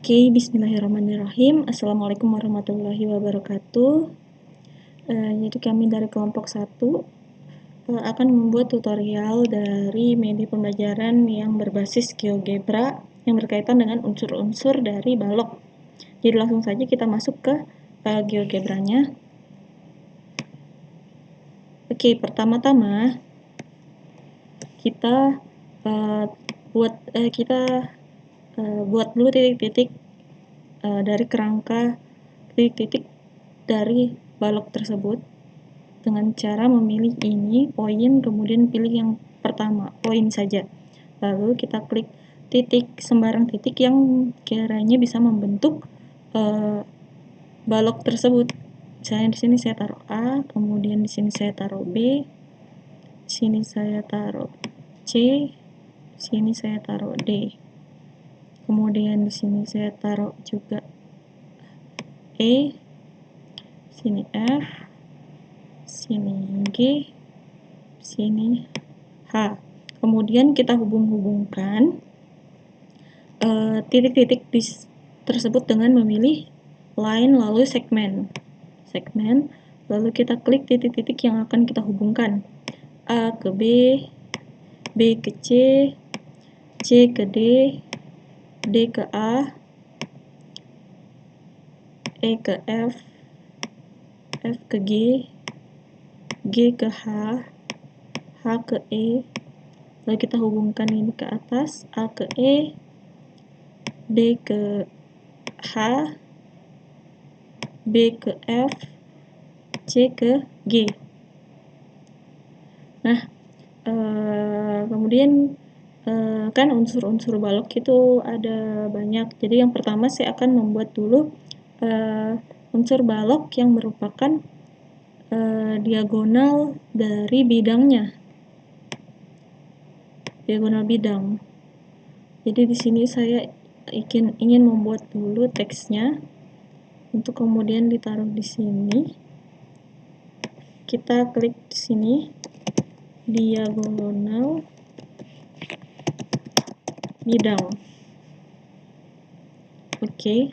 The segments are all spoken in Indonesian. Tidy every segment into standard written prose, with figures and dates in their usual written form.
Oke, bismillahirrahmanirrahim. Assalamualaikum warahmatullahi wabarakatuh. Jadi kami dari kelompok 1 akan membuat tutorial dari media pembelajaran yang berbasis GeoGebra yang berkaitan dengan unsur-unsur dari balok. Jadi langsung saja kita masuk ke GeoGebra-nya. Oke, pertama-tama kita buat dulu titik-titik dari kerangka titik-titik dari balok tersebut dengan cara memilih ini poin, kemudian pilih yang pertama poin saja, lalu kita klik titik, sembarang titik yang kiranya bisa membentuk balok tersebut. Misalnya di sini saya taruh A, kemudian di sini saya taruh B, di sini saya taruh C, di sini saya taruh D, kemudian di sini saya taruh juga E, sini F, sini G, sini H. Kemudian kita hubung-hubungkan titik-titik tersebut dengan memilih line lalu segmen, lalu kita klik titik-titik yang akan kita hubungkan, A ke B, B ke C, C ke D, D ke A, E ke F, F ke G, G ke H, H ke E, lalu kita hubungkan ini ke atas, A ke E, D ke H, B ke F, C ke G. Nah, kemudian kan unsur-unsur balok itu ada banyak. Jadi yang pertama saya akan membuat dulu unsur balok yang merupakan diagonal dari bidangnya. Diagonal bidang. Jadi di sini saya ingin membuat dulu teksnya untuk kemudian ditaruh di sini. Kita klik di sini diagonal bidang. Oke.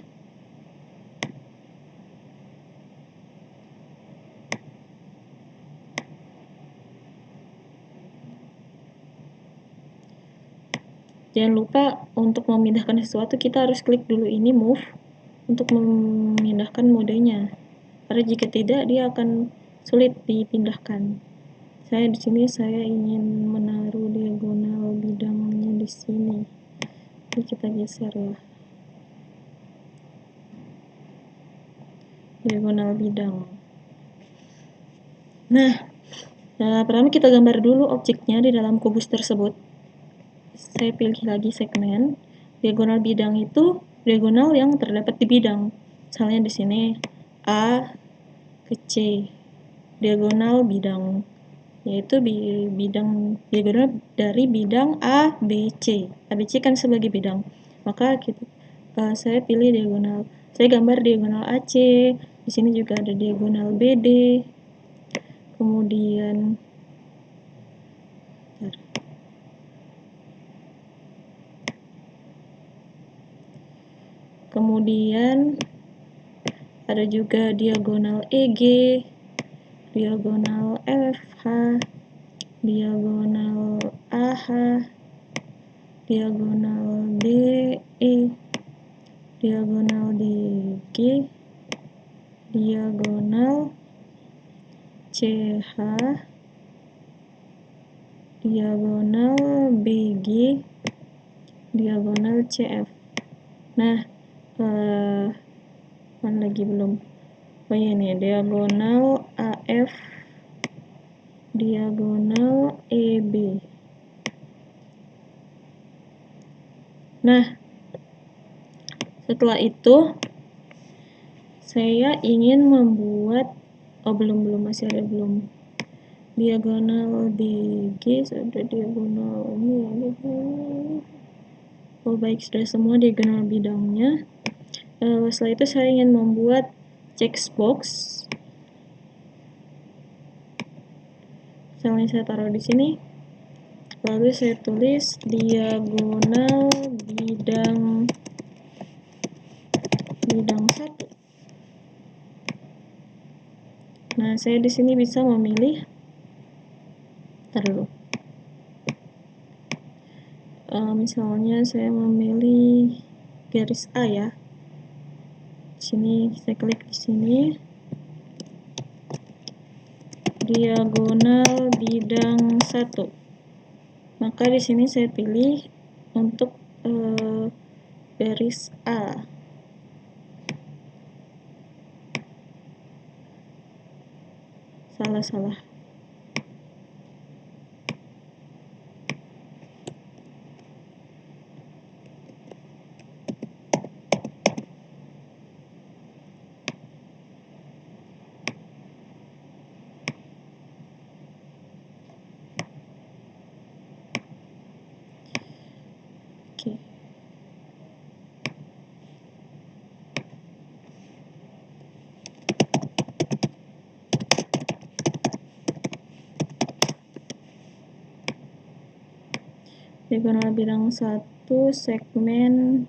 Jangan lupa untuk memindahkan sesuatu kita harus klik dulu ini move untuk memindahkan modenya. Karena jika tidak dia akan sulit dipindahkan. Di sini saya ingin menaruh diagonal bidangnya di sini. Jadi kita geser ya. Diagonal bidang. Nah, pertama kita gambar dulu objeknya di dalam kubus tersebut. Saya pilih lagi segmen. Diagonal bidang itu diagonal yang terdapat di bidang. Misalnya di sini A ke C. Diagonal bidang, yaitu bidang diagonal dari bidang A, B, C. A, B, C kan sebagai bidang. Maka saya pilih diagonal. Saya gambar diagonal AC. Di sini juga ada diagonal BD. Kemudian ada juga diagonal EG, diagonal FH, diagonal AH, diagonal DE, diagonal DG, diagonal CH, diagonal BG, diagonal CF. Nah, mana lagi belum? Oh iya nih, diagonal AF, diagonal EB. Nah, setelah itu saya ingin membuat masih ada belum. Diagonal BG sudah, diagonal ini. Oh baik, sudah semua diagonal bidangnya. Setelah itu saya ingin membuat checkbox. Misalnya saya taruh di sini. Lalu saya tulis diagonal bidang bidang 1. Nah, saya di sini bisa memilih, misalnya saya memilih garis A ya. Di sini saya klik di sini, diagonal bidang 1. Maka di sini saya pilih untuk garis A. Salah. Oke. Diagonal bidang 1 segmen,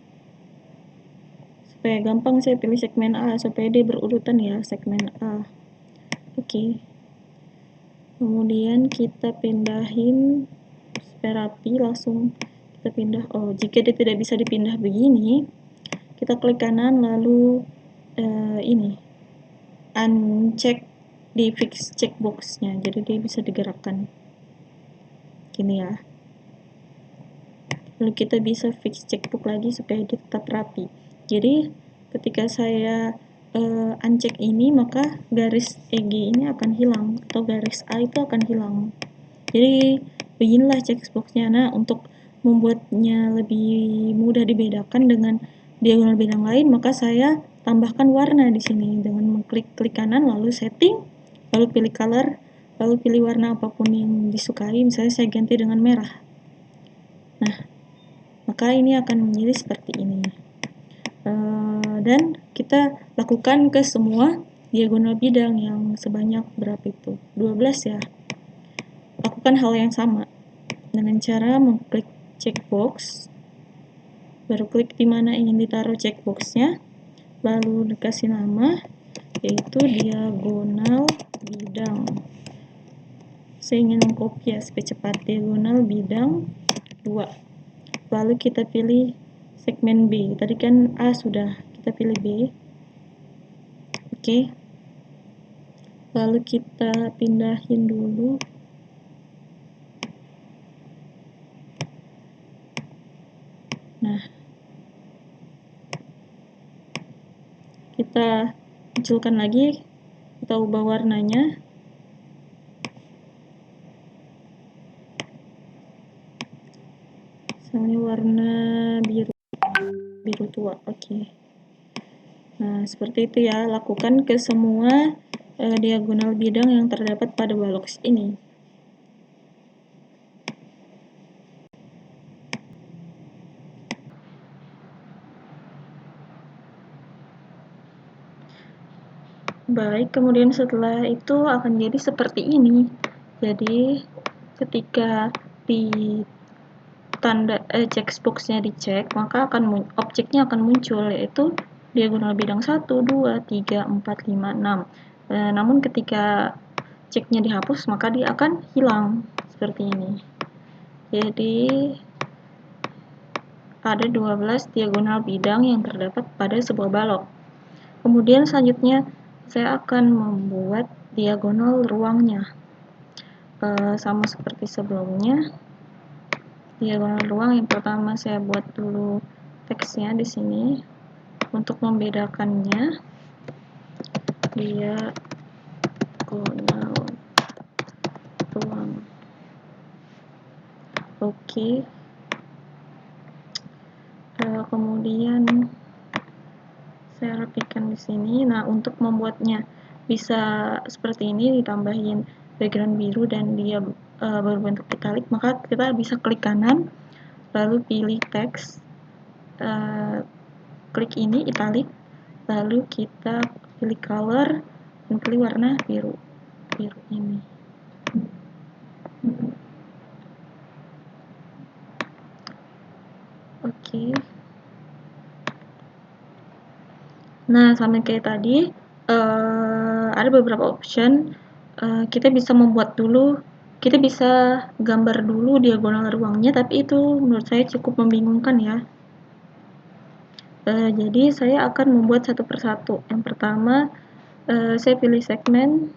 supaya gampang saya pilih segmen A supaya dia berurutan ya, segmen A. Oke. Kemudian kita pindahin supaya rapi, langsung kita pindah. Jika dia tidak bisa dipindah begini, kita klik kanan lalu ini uncheck di fix checkboxnya, jadi dia bisa digerakkan gini ya. Lalu kita bisa fix checkbox lagi supaya dia tetap rapi. Jadi ketika saya uncheck ini, maka garis EG ini akan hilang atau garis A itu akan hilang. Jadi beginilah checkboxnya. Nah, untuk membuatnya lebih mudah dibedakan dengan diagonal bidang lain, maka saya tambahkan warna di sini dengan mengklik kanan lalu setting, lalu pilih color, lalu pilih warna apapun yang disukai. Misalnya saya ganti dengan merah. Nah, maka ini akan menjadi seperti ini. Dan kita lakukan ke semua diagonal bidang yang sebanyak berapa itu? 12 ya. Lakukan hal yang sama dengan cara mengklik checkbox, baru klik di mana ingin ditaruh checkboxnya, lalu dikasih nama, yaitu diagonal bidang. Saya ingin mengcopy ya supaya cepat, diagonal bidang 2. Lalu kita pilih segmen B. Tadi kan A sudah, kita pilih B. Oke. Lalu kita pindahin dulu. Nah, kita munculkan lagi, kita ubah warnanya. Misalnya warna biru tua. Oke. Nah, seperti itu ya, lakukan ke semua diagonal bidang yang terdapat pada box ini. Baik, kemudian setelah itu akan jadi seperti ini. Jadi ketika di tanda checkboxnya dicek, maka objeknya akan muncul, yaitu diagonal bidang 1, 2, 3, 4, 5, 6. Namun ketika ceknya dihapus, maka dia akan hilang seperti ini. Jadi ada 12 diagonal bidang yang terdapat pada sebuah balok. Kemudian selanjutnya saya akan membuat diagonal ruangnya. Sama seperti sebelumnya. Diagonal ruang yang pertama saya buat dulu teksnya di sini. Untuk membedakannya, diagonal ruang. Oke. Kemudian saya rapikan di sini. Nah, untuk membuatnya bisa seperti ini, ditambahin background biru dan dia berbentuk italik, maka kita bisa klik kanan, lalu pilih teks, klik ini italik, lalu kita pilih color dan pilih warna biru ini. Oke. Nah, sama kayak tadi, ada beberapa option. Kita bisa membuat dulu, kita bisa gambar dulu diagonal ruangnya, tapi itu menurut saya cukup membingungkan ya. Jadi saya akan membuat satu persatu. Yang pertama, saya pilih segmen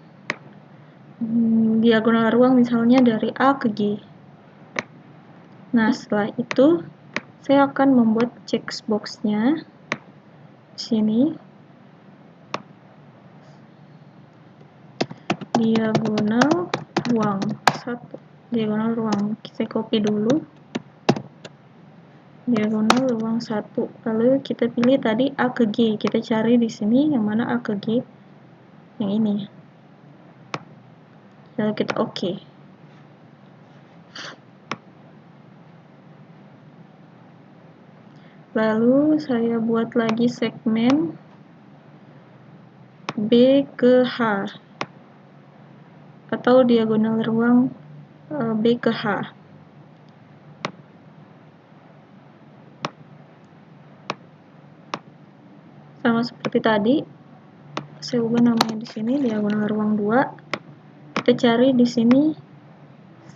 diagonal ruang misalnya dari A ke G. Nah, setelah itu saya akan membuat checkbox-nya di sini. Diagonal ruang 1. Diagonal ruang. Saya copy dulu. Diagonal ruang 1. Lalu kita pilih tadi A ke G. Kita cari di sini yang mana A ke G. Yang ini. Lalu kita OK. Lalu saya buat lagi segmen B ke H atau diagonal ruang B ke H. Sama seperti tadi, saya ubah namanya di sini diagonal ruang 2. Kita cari di sini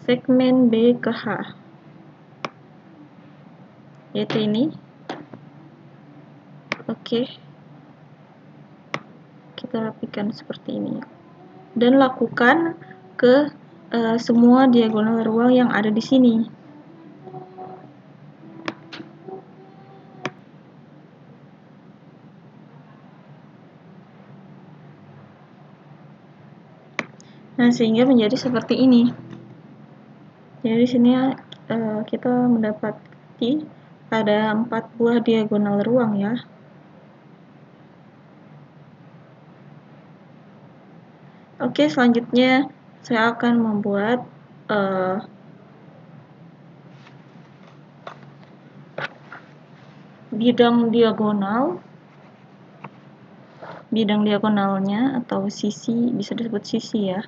segmen B ke H. Yaitu ini. Oke. Kita rapikan seperti ini. Dan lakukan ke semua diagonal ruang yang ada di sini. Nah, sehingga menjadi seperti ini. Jadi di sini kita mendapati ada 4 buah diagonal ruang ya. Oke, selanjutnya saya akan membuat bidang diagonalnya atau sisi, bisa disebut sisi ya.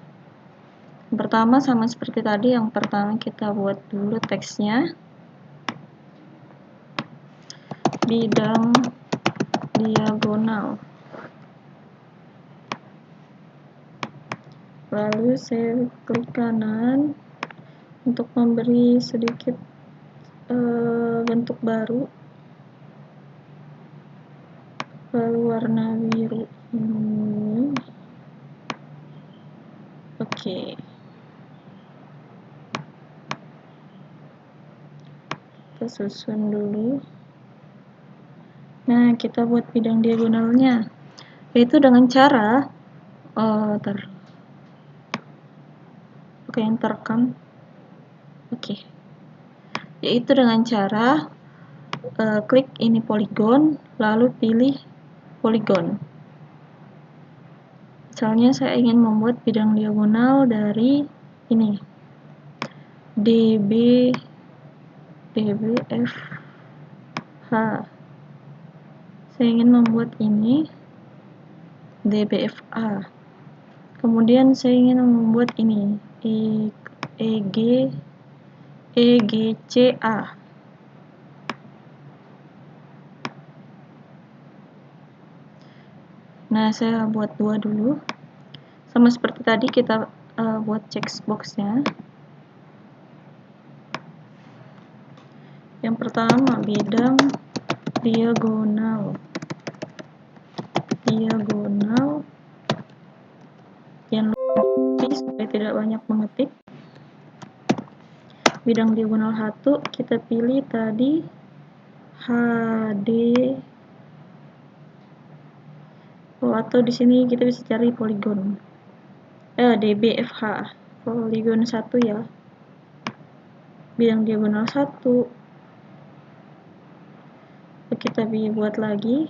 Yang pertama sama seperti tadi, yang pertama kita buat dulu teksnya. Bidang diagonal. Lalu saya klik kanan untuk memberi sedikit bentuk baru. Lalu warna biru ini. Oke. Kita susun dulu. Nah, kita buat bidang diagonalnya, yaitu dengan cara yang terekam. Oke. Yaitu dengan cara klik ini poligon, lalu pilih poligon. Misalnya saya ingin membuat bidang diagonal dari ini DBFH. Saya ingin membuat ini DBFA. Kemudian saya ingin membuat ini EGCA. Nah, saya buat 2 dulu. Sama seperti tadi kita buat checkbox-nya. Yang pertama, bidang diagonal. Jangan lupa supaya tidak banyak mengetik. Bidang diagonal 1 kita pilih tadi HD. Atau di sini kita bisa cari poligon. DBFH. Poligon 1 ya. Bidang diagonal 1. Kita buat lagi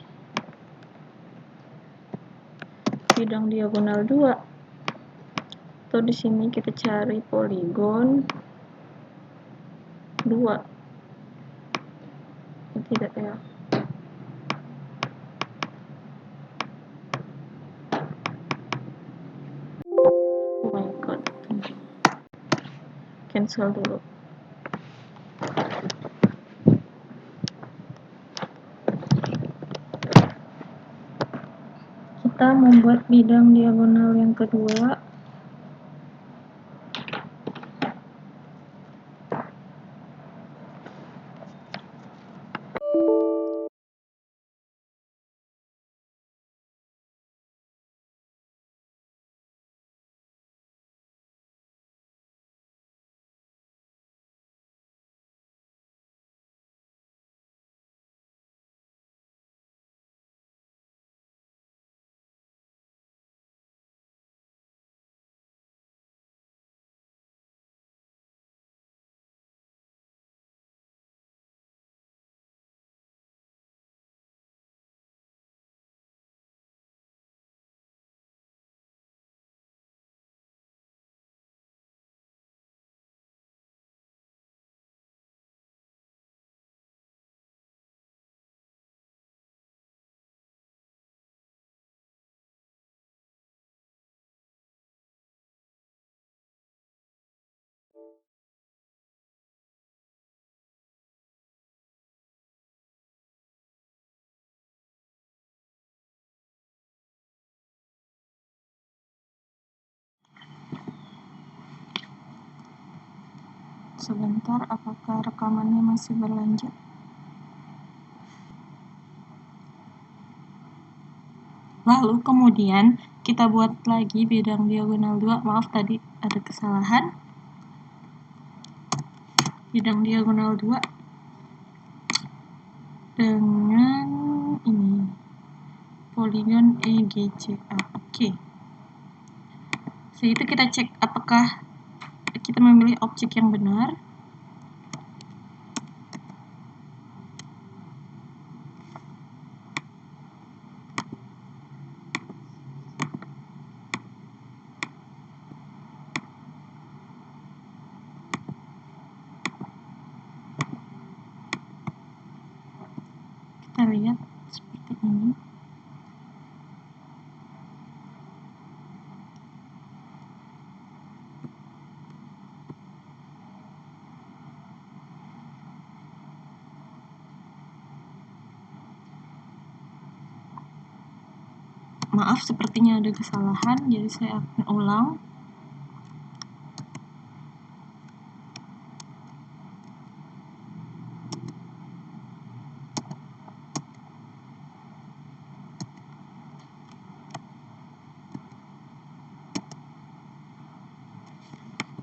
bidang diagonal 2. Atau di sini kita cari poligon 2. Tidak ya. Oh my god. Cancel dulu. kita membuat bidang diagonal yang kedua. Sebentar, apakah rekamannya masih berlanjut? Lalu kemudian kita buat lagi bidang diagonal 2. Maaf, tadi ada kesalahan. Bidang diagonal 2 dengan ini poligon EGCA. Oke. Setelah itu kita cek apakah kita memilih objek yang benar. Kita lihat seperti ini. Maaf, sepertinya ada kesalahan, jadi saya akan ulang.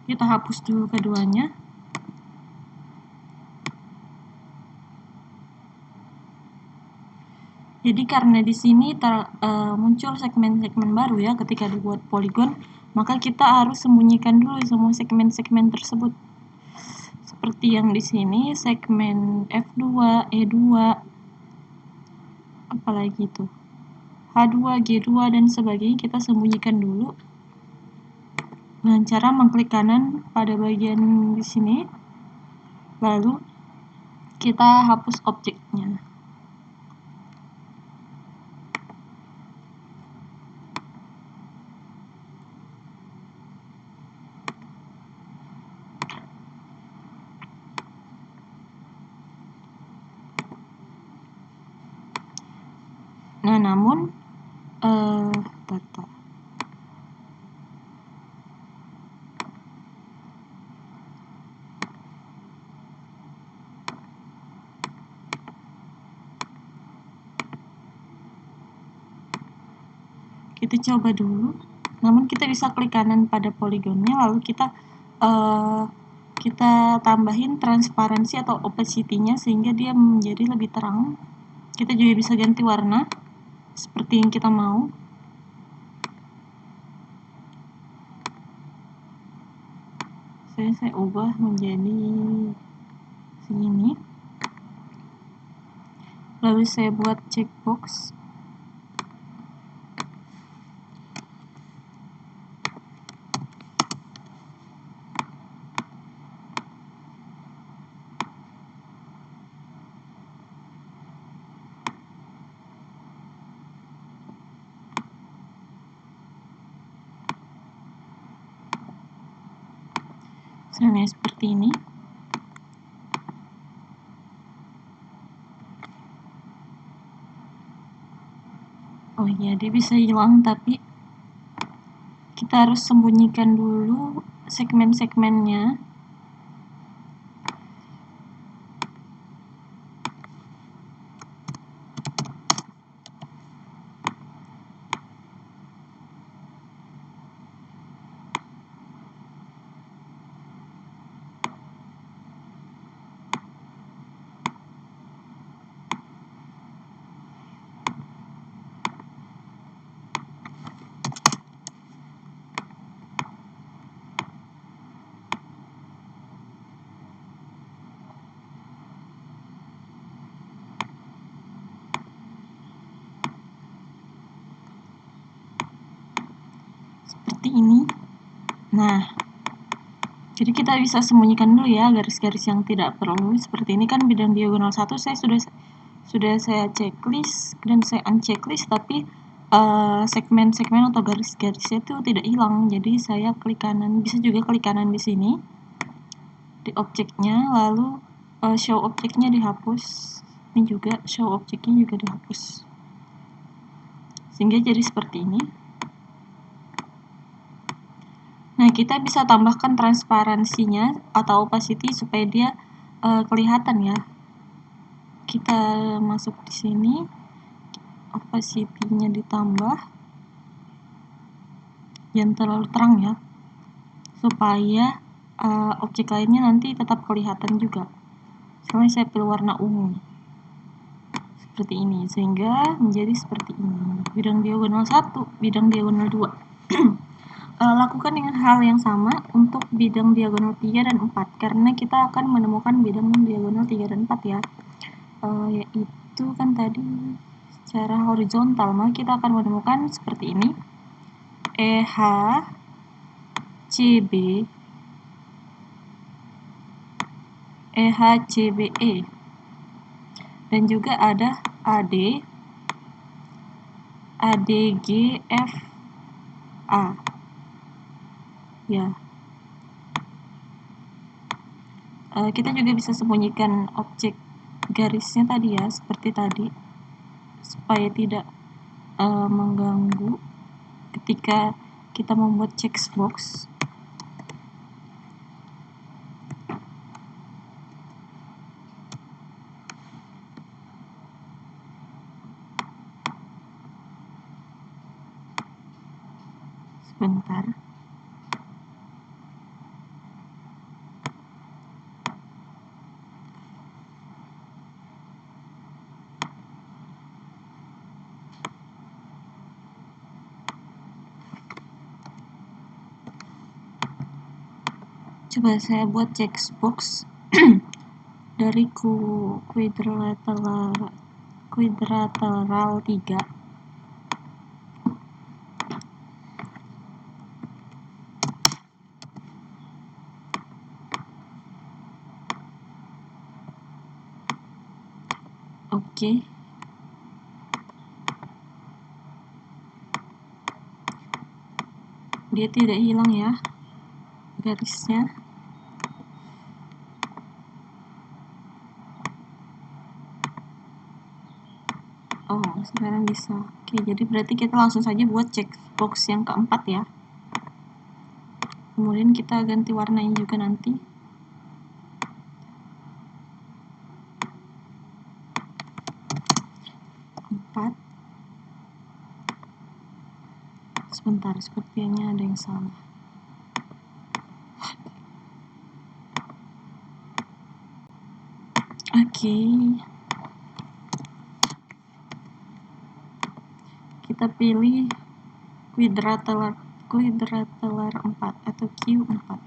Kita hapus dulu keduanya. Jadi karena di sini muncul segmen-segmen baru ya ketika dibuat poligon, maka kita harus sembunyikan dulu semua segmen-segmen tersebut. Seperti yang di sini, segmen F2, E2, apalagi itu, H2, G2 dan sebagainya kita sembunyikan dulu dengan cara mengklik kanan pada bagian di sini, lalu kita hapus objeknya. Nah, namun data. Kita coba dulu. Namun kita bisa klik kanan pada poligonnya, lalu kita tambahin transparansi atau opacity-nya sehingga dia menjadi lebih terang. Kita juga bisa ganti warna seperti yang kita mau. Saya ubah menjadi segini. Lalu saya buat checkbox. Misalnya seperti ini. Oh iya, dia bisa hilang, tapi kita harus sembunyikan dulu segmen-segmennya. Seperti ini. Nah, jadi kita bisa sembunyikan dulu ya garis-garis yang tidak perlu. Seperti ini kan bidang diagonal 1 saya sudah saya checklist dan saya unchecklist, tapi segmen-segmen atau garis-garisnya itu tidak hilang. Jadi saya klik kanan, bisa juga klik kanan di sini di objeknya, lalu show objeknya dihapus. Ini juga show objeknya juga dihapus. Sehingga jadi seperti ini. Nah, kita bisa tambahkan transparansinya atau opacity supaya dia kelihatan ya. Kita masuk di sini, opacity-nya ditambah, jangan terlalu terang ya, supaya objek lainnya nanti tetap kelihatan juga. Misalnya saya pilih warna ungu, seperti ini, sehingga menjadi seperti ini. Bidang diagonal 1, bidang diagonal 2. Lakukan dengan hal yang sama untuk bidang diagonal 3 dan 4, karena kita akan menemukan bidang diagonal 3 dan 4 ya, yaitu kan tadi secara horizontal, maka kita akan menemukan seperti ini, EH, CB, EH, CBE, dan juga ada AD, ADG, FA. Ya, kita juga bisa sembunyikan objek garisnya tadi ya, seperti tadi, supaya tidak mengganggu ketika kita membuat checkbox. Sebentar. Coba saya buat checkbox dari kuadrilateral 3. Oke. Dia tidak hilang ya garisnya. Oh, sekarang bisa. Oke, jadi berarti kita langsung saja buat checkbox yang keempat ya. Kemudian kita ganti warnanya juga nanti. Sebentar, sepertinya ada yang salah. Oke. Kita pilih kuadrilateral 4 atau Q4.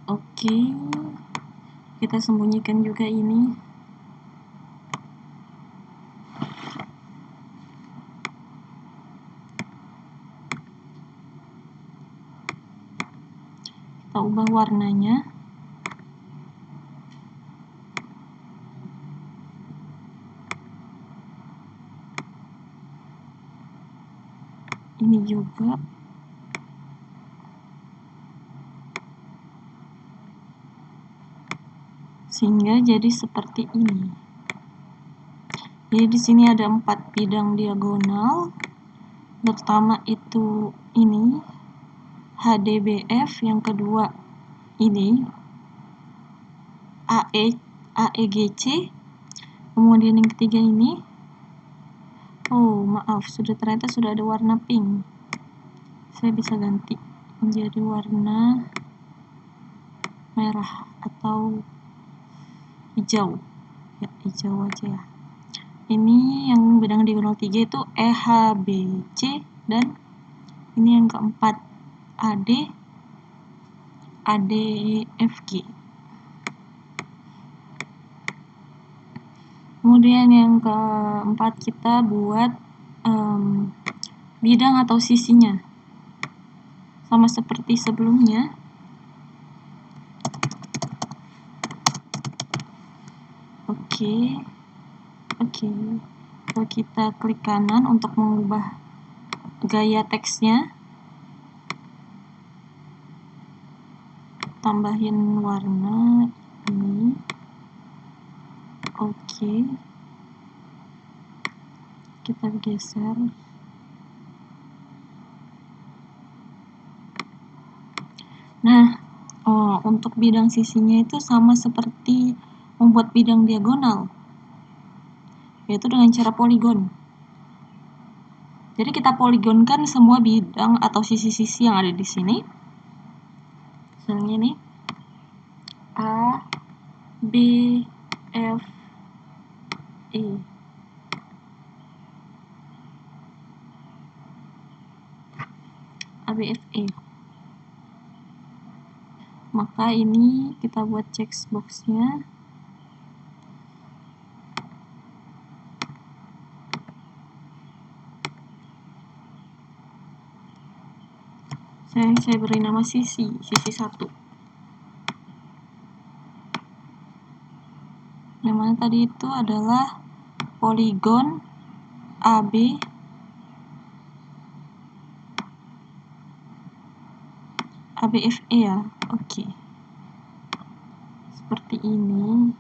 Oke, kita sembunyikan juga ini. Kita ubah warnanya. ini juga. Sehingga jadi seperti ini. Jadi di sini ada 4 bidang diagonal. Pertama itu ini HDBF, yang kedua ini AEGC, kemudian yang ketiga ini, oh maaf, ternyata sudah ada warna pink. Saya bisa ganti menjadi warna merah atau hijau. Ya, hijau aja ya. Ini yang bidang diagonal 3 itu EHBC, dan ini yang keempat ADFG. Kemudian yang keempat kita buat bidang atau sisinya. Sama seperti sebelumnya. Oke. Kalau kita klik kanan untuk mengubah gaya teksnya, tambahin warna ini. Oke. Kita geser. Nah, untuk bidang sisinya itu sama seperti membuat bidang diagonal, yaitu dengan cara poligon. Jadi kita poligonkan semua bidang atau sisi-sisi yang ada di sini. Misalnya ini A, B, F, E. A, B, F, E. Maka ini kita buat checkbox-nya. Saya beri nama sisi 1. Yang mana tadi itu adalah poligon AB ABFE ya. Oke. Seperti ini.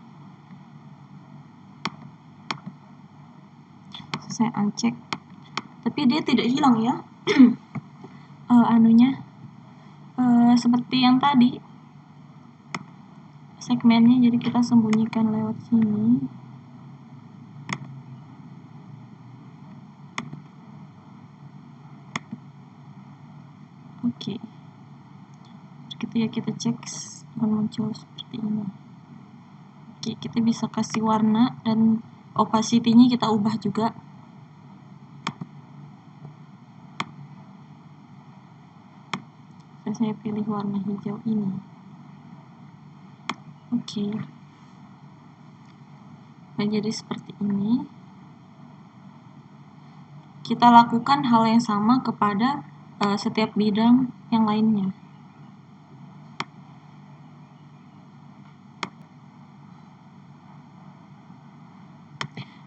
Saya uncheck. Tapi dia tidak hilang ya. Seperti yang tadi segmennya, jadi kita sembunyikan lewat sini. Oke. Ketika kita cek akan muncul seperti ini. Oke, kita bisa kasih warna dan opacity-nya kita ubah juga. Saya pilih warna hijau ini. Oke. Nah, jadi seperti ini. Kita lakukan hal yang sama kepada setiap bidang yang lainnya.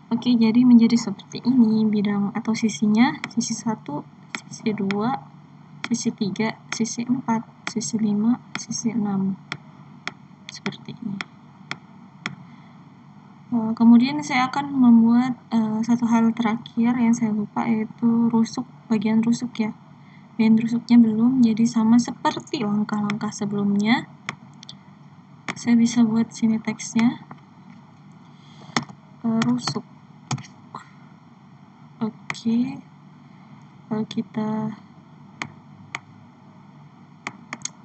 Oke, jadi menjadi seperti ini bidang atau sisinya. Sisi 1, sisi 2, sisi 3, sisi 4, sisi 5, sisi 6. Seperti ini. Kemudian saya akan membuat satu hal terakhir yang saya lupa, yaitu rusuk, bagian rusuk ya. Bagian rusuknya belum, jadi sama seperti langkah-langkah sebelumnya. Saya bisa buat sini teksnya. Rusuk. Oke. Lalu kita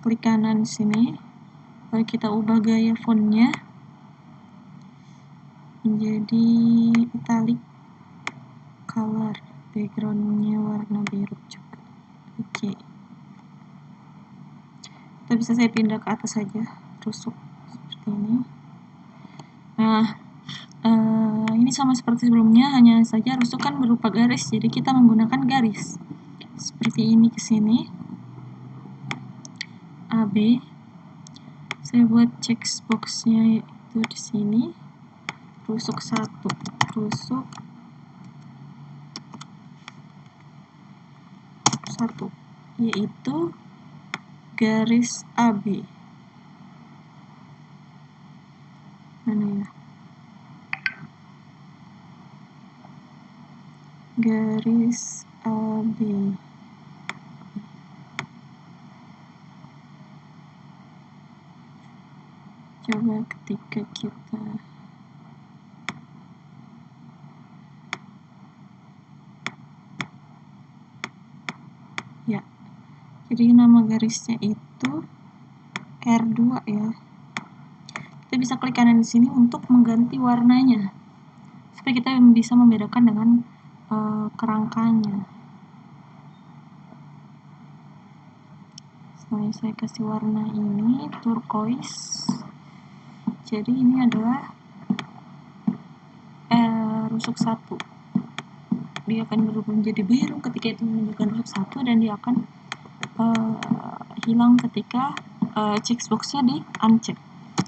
klik kanan sini. Lalu kita ubah gaya fontnya menjadi italic, color, backgroundnya warna biru juga. Oke. Kita bisa saya pindah ke atas saja, rusuk seperti ini. Nah, ini sama seperti sebelumnya, hanya saja rusuk kan berupa garis, jadi kita menggunakan garis seperti ini ke sini. AB. Saya buat checkbox-nya itu di sini. Rusuk 1, rusuk 1, yaitu garis AB. Mana ya? Garis AB. Coba ketika kita ya, jadi nama garisnya itu R2 ya. Kita bisa klik kanan di sini untuk mengganti warnanya supaya kita bisa membedakan dengan kerangkanya. Saya kasih warna ini turquoise. Jadi ini adalah rusuk 1. Dia akan berubah menjadi biru ketika itu menunjukkan rusuk 1, dan dia akan hilang ketika checkboxnya di uncheck.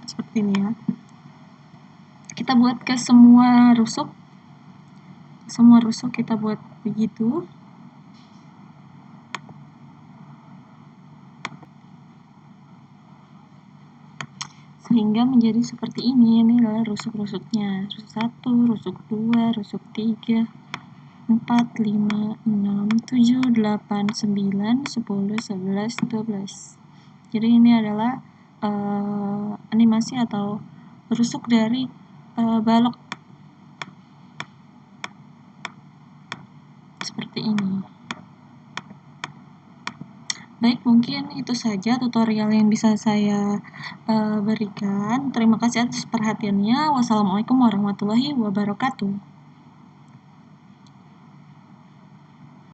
Seperti ini ya. Kita buat ke semua rusuk kita buat begitu. Sehingga menjadi seperti ini. Ini adalah rusuk-rusuknya. Rusuk 1, rusuk 2, rusuk 3, 4, 5, 6, 7, 8, 9, 10, 11, 12. Jadi ini adalah animasi atau rusuk dari balok. Seperti ini. Baik, mungkin itu saja tutorial yang bisa saya berikan. Terima kasih atas perhatiannya. Wassalamualaikum warahmatullahi wabarakatuh.